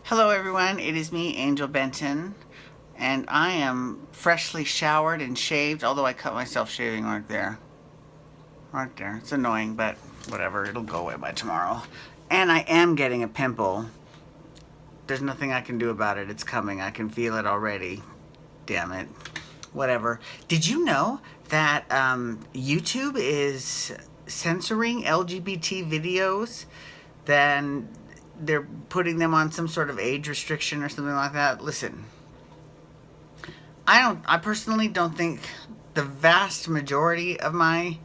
Hello everyone, it is me, Angel Benton, and I am freshly showered and shaved, although I cut myself shaving right there. Right there. It's annoying, but whatever, it'll go away by tomorrow. And I am getting a pimple. There's nothing I can do about it. It's coming. I can feel it already. Damn it. Whatever. Did you know that YouTube is censoring LGBT videos? Then they're putting them on some sort of age restriction or something like that. Listen, I personally don't think the vast majority of my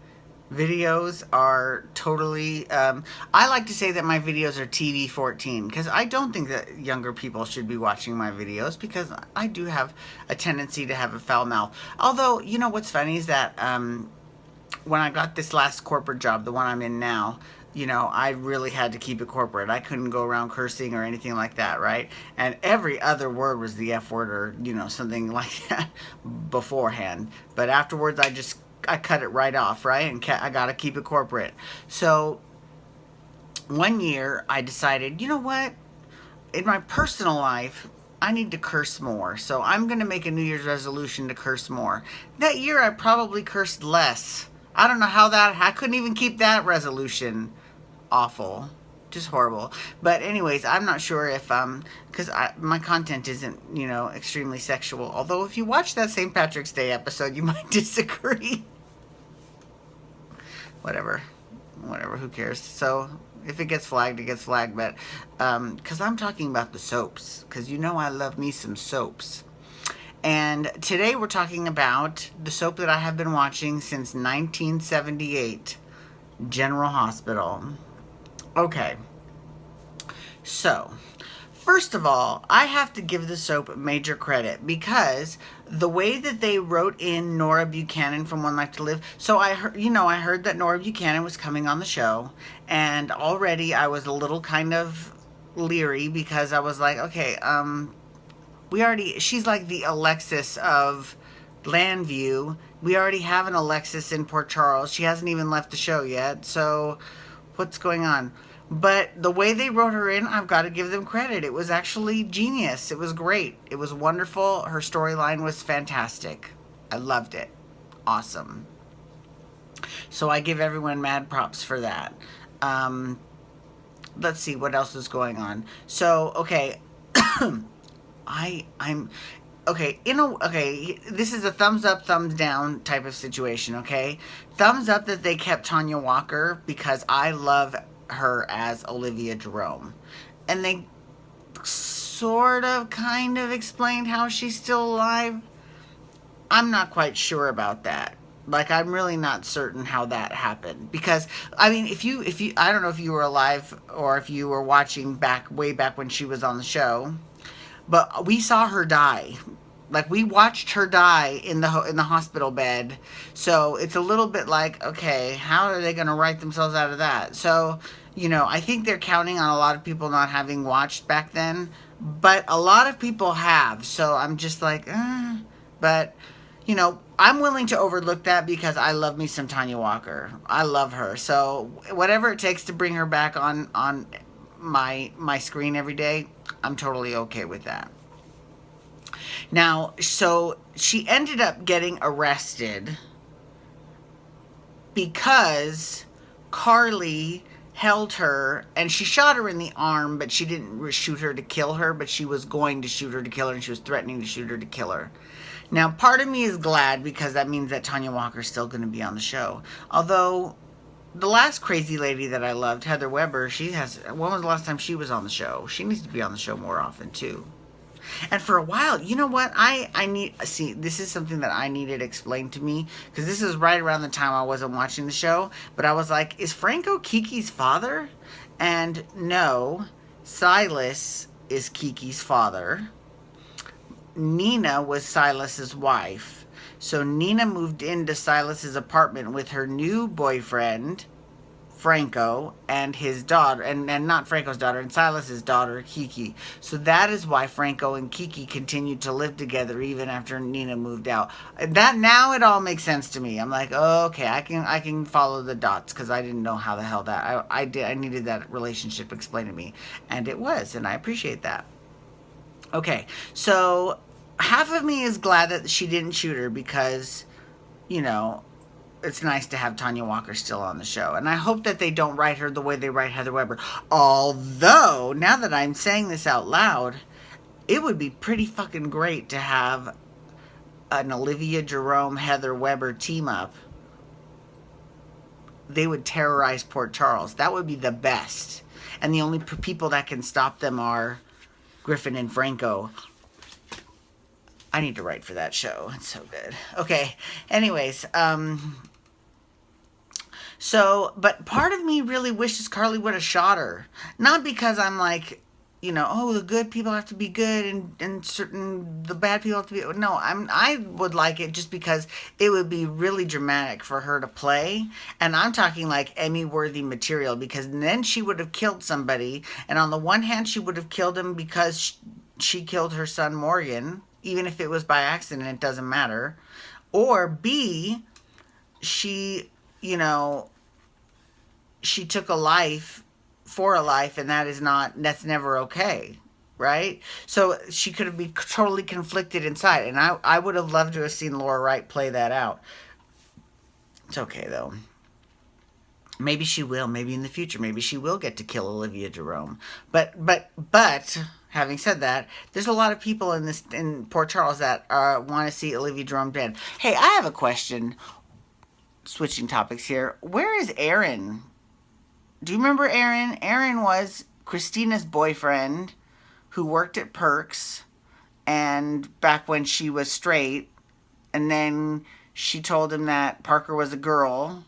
videos are totally, I like to say that my videos are TV 14 because I don't think that younger people should be watching my videos because I do have a tendency to have a foul mouth. Although, you know what's funny is that when I got this last corporate job, the one I'm in now, I really had to keep it corporate. I couldn't go around cursing or anything like that, right? And every other word was the F word or, something like that beforehand. But afterwards, I cut it right off, right? And I got to keep it corporate. So one year, I decided, you know what? In my personal life, I need to curse more. So I'm going to make a New Year's resolution to curse more. That year, I probably cursed less. I don't know how I couldn't even keep that resolution. Awful. Just horrible. But anyways, I'm not sure if, because my content isn't, extremely sexual. Although if you watch that St. Patrick's Day episode, you might disagree. Whatever, who cares? So if it gets flagged, it gets flagged. But because I'm talking about the soaps, because I love me some soaps. And today we're talking about the soap that I have been watching since 1978, General Hospital. Okay, so first of all, I have to give the soap major credit because the way that they wrote in Nora Buchanan from One Life to Live. So I heard that Nora Buchanan was coming on the show, and already I was a little kind of leery because I was like, okay, she's like the Alexis of Landview. We already have an Alexis in Port Charles. She hasn't even left the show yet, so what's going on? But the way they wrote her in, I've got to give them credit. It was actually genius. It was great. It was wonderful. Her storyline was fantastic. I loved it. Awesome. So I give everyone mad props for that. Let's see what else is going on. So, okay. I'm okay, this is a thumbs up, thumbs down type of situation, okay? Thumbs up that they kept Tanya Walker because I love her as Olivia Jerome. And they sort of kind of explained how she's still alive. I'm not quite sure about that. Like, I'm really not certain how that happened. Because, I mean, if you, I don't know if you were alive or if you were watching way back when she was on the show, but we saw her die. Like, we watched her die in the hospital bed. So it's a little bit like, okay, how are they going to write themselves out of that? So, I think they're counting on a lot of people not having watched back then. But a lot of people have. So I'm just like, But, I'm willing to overlook that because I love me some Tanya Walker. I love her. So whatever it takes to bring her back on my screen every day, I'm totally okay with that. Now, so she ended up getting arrested because Carly held her and she shot her in the arm, but she didn't shoot her to kill her, but she was going to shoot her to kill her and she was threatening to shoot her to kill her. Now, part of me is glad because that means that Tanya Walker's still going to be on the show. Although the last crazy lady that I loved, Heather Weber, when was the last time she was on the show? She needs to be on the show more often too. And for a while, you know what? This is something that I needed explained to me because this is right around the time I wasn't watching the show. But I was like, is Franco Kiki's father? And no, Silas is Kiki's father. Nina was Silas's wife. So Nina moved into Silas's apartment with her new boyfriend, Franco, and his daughter, and not Franco's daughter, and Silas's daughter, Kiki. So that is why Franco and Kiki continued to live together even after Nina moved out. That now it all makes sense to me. I'm like, oh, okay, I can follow the dots because I didn't know how the hell that I needed that relationship explained to me, and it was, and I appreciate that. Okay, so half of me is glad that she didn't shoot her because, you know, it's nice to have Tanya Walker still on the show. And I hope that they don't write her the way they write Heather Weber. Although, now that I'm saying this out loud, it would be pretty fucking great to have an Olivia Jerome, Heather Weber team up. They would terrorize Port Charles. That would be the best. And the only people that can stop them are Griffin and Franco. I need to write for that show. It's so good. Okay. Anyways, so, but part of me really wishes Carly would have shot her. Not because I'm like, oh, the good people have to be good and certain the bad people have to be. No, I would like it just because it would be really dramatic for her to play. And I'm talking like Emmy worthy material, because then she would have killed somebody. And on the one hand, she would have killed him because she killed her son Morgan, even if it was by accident, it doesn't matter. Or B, she, she took a life for a life, and that's never okay, right? So she could have been totally conflicted inside, and I would have loved to have seen Laura Wright play that out. It's okay though. Maybe she will. Maybe in the future, maybe she will get to kill Olivia Jerome. But having said that, there's a lot of people in Port Charles that want to see Olivia Jerome dead. Hey, I have a question. Switching topics here. Where is Aaron? Do you remember Aaron? Aaron was Christina's boyfriend who worked at Perks, and back when she was straight, and then she told him that Parker was a girl.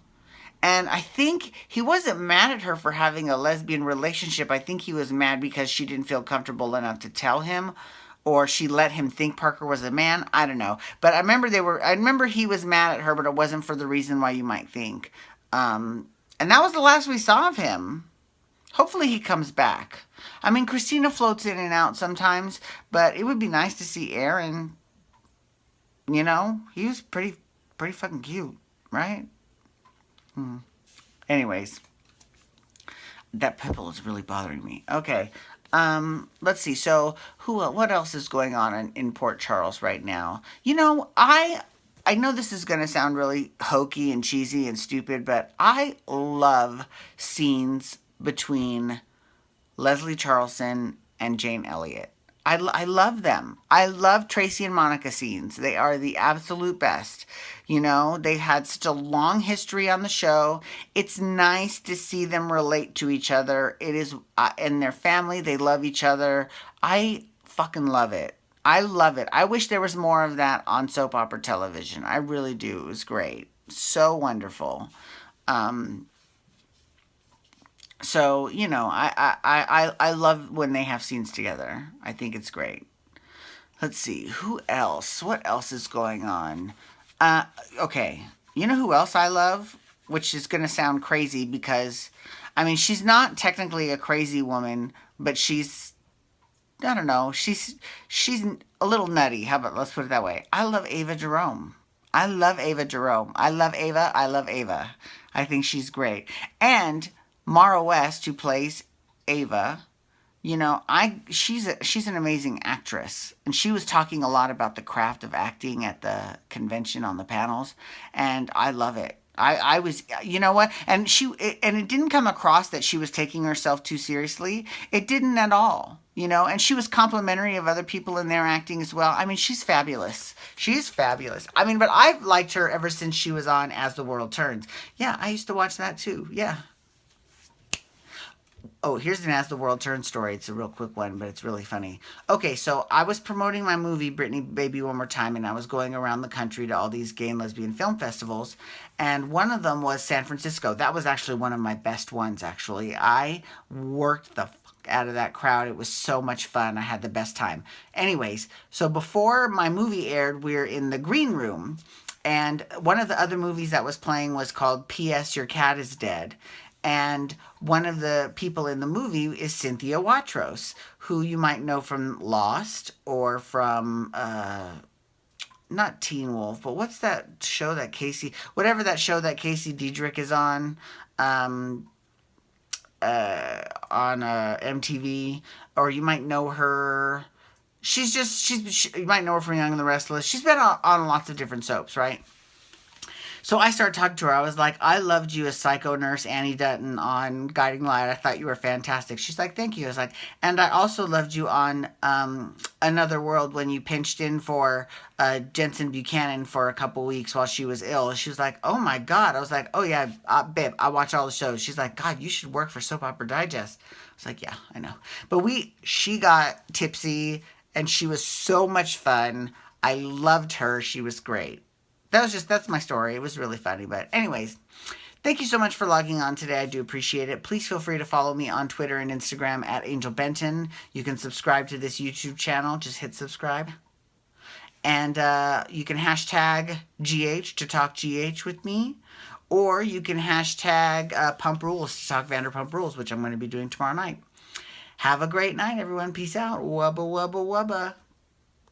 And I think he wasn't mad at her for having a lesbian relationship. I think he was mad because she didn't feel comfortable enough to tell him, or she let him think Parker was a man. I don't know. But I remember he was mad at her, but it wasn't for the reason why you might think. And that was the last we saw of him. Hopefully he comes back. I mean, Christina floats in and out sometimes, but it would be nice to see Aaron. He was pretty fucking cute, right? Anyways, that pimple is really bothering me. Okay, let's see. So, what else is going on in Port Charles right now? I know this is going to sound really hokey and cheesy and stupid, but I love scenes between Leslie Charlson and Jane Elliott. I love them. I love Tracy and Monica scenes. They are the absolute best. They've had such a long history on the show. It's nice to see them relate to each other. It is, and their family, they love each other. I fucking love it. I love it. I wish there was more of that on soap opera television. I really do. It was great. So wonderful. So, I love when they have scenes together. I think it's great. Let's see. Who else? What else is going on? Okay. You know who else I love? Which is going to sound crazy because, I mean, she's not technically a crazy woman, but I don't know, she's a little nutty. How about, let's put it that way. I love Ava Jerome. I love Ava Jerome. I love Ava. I love Ava. I think she's great. And Mara West, who plays Ava, she's an amazing actress, and she was talking a lot about the craft of acting at the convention on the panels, and I love it. I was, you know what, and it didn't come across that she was taking herself too seriously. It didn't at all, and she was complimentary of other people in their acting as well. I mean, she's fabulous. She's fabulous. I mean, but I've liked her ever since she was on As the World Turns. Yeah, I used to watch that too. Yeah. Oh, here's an As the World Turns story. It's a real quick one, but it's really funny. Okay, so I was promoting my movie, Brittany Baby One More Time, and I was going around the country to all these gay and lesbian film festivals, and one of them was San Francisco. That was actually one of my best ones, actually. I worked the fuck out of that crowd. It was so much fun. I had the best time. Anyways, so before my movie aired, we were in the green room, and one of the other movies that was playing was called P.S. Your Cat is Dead. And one of the people in the movie is Cynthia Watros, who you might know from Lost or from, not Teen Wolf, but what's that show that whatever that show that Casey Diedrich is on MTV, or you might know her you might know her from Young and the Restless. She's been on lots of different soaps, right? So I started talking to her. I was like, I loved you as Psycho Nurse Annie Dutton on Guiding Light. I thought you were fantastic. She's like, thank you. I was like, and I also loved you on Another World when you pinched in for Jensen Buchanan for a couple weeks while she was ill. She was like, oh my God. I was like, oh yeah, babe, I watch all the shows. She's like, God, you should work for Soap Opera Digest. I was like, yeah, I know. But she got tipsy and she was so much fun. I loved her. She was great. That's my story. It was really funny. But anyways, thank you so much for logging on today. I do appreciate it. Please feel free to follow me on Twitter and Instagram at Angel Benton. You can subscribe to this YouTube channel. Just hit subscribe. And you can hashtag GH to talk GH with me. Or you can hashtag Pump Rules to talk Vanderpump Rules, which I'm going to be doing tomorrow night. Have a great night, everyone. Peace out. Wubba, wubba, wubba.